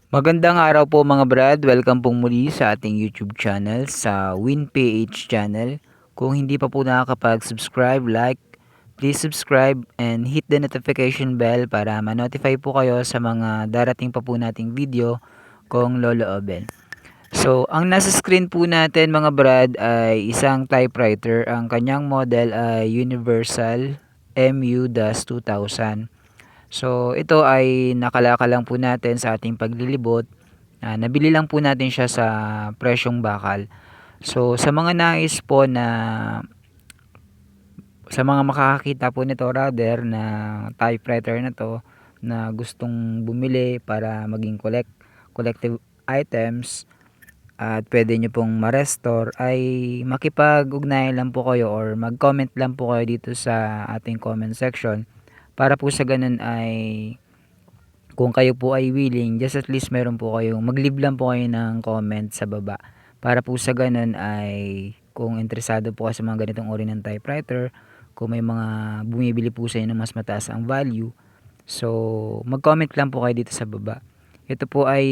Magandang araw po mga brad, welcome pong muli sa ating YouTube channel, sa WinPH channel. Kung hindi pa po nakakapag-subscribe, like, please subscribe and hit the notification bell para ma-notify po kayo sa mga darating pa po nating video kung loloobin. So, ang nasa screen po natin mga brad ay isang typewriter. Ang kanyang model ay Universal MU-2000. So, ito ay nakalaka lang po natin sa ating paglilibot. Nabili lang po natin siya sa presyong bakal. So, sa mga nais po na sa mga makakakita po nito rather na typewriter na to na gustong bumili para maging collective items at pwede nyo pong ma-restore ay makipag-ugnayan lang po kayo or mag-comment lang po kayo dito sa ating comment section para po sa ganun ay kung kayo po ay willing, just at least meron po kayo, mag-leave lang po kayo ng comment sa baba. Para po sa ganun ay kung interesado po kayo sa mga ganitong uri ng typewriter, kung may mga bumibili po sa inyo ng mas mataas ang value, so mag-comment lang po kayo dito sa baba. Ito po ay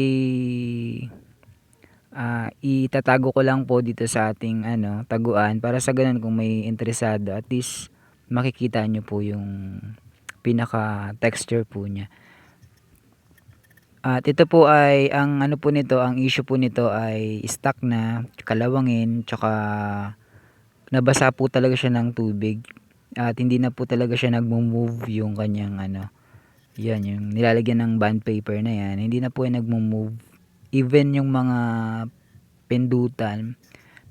itatago ko lang po dito sa ating taguan para sa ganun kung may interesado, at least makikita nyo po yung pinaka texture po niya. At ito po ay ang issue po nito ay stuck na, kalawangin, tsaka nabasa po talaga siya ng tubig. At hindi na po talaga siya nagmo-move yung kanyang yan, yung nilalagyan ng bond paper na yan. Hindi na po yan nagmo-move. Even yung mga pindutan.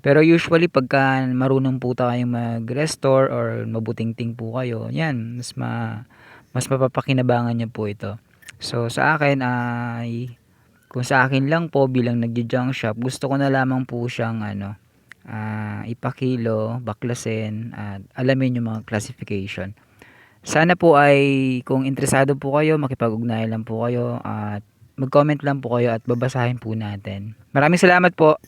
Pero usually pagka marunong po tayong mag-restore or mabuting-ting po kayo, yan, mas mapapakinabangan niyo po ito. So sa akin ay kung sa akin lang po bilang nagja-junk shop, gusto ko na lamang po siyang ipakilo, baklasin at alamin yung mga classification. Sana po ay kung interesado po kayo, makipag-ugnayan lang po kayo at mag-comment lang po kayo at babasahin po natin. Maraming salamat po.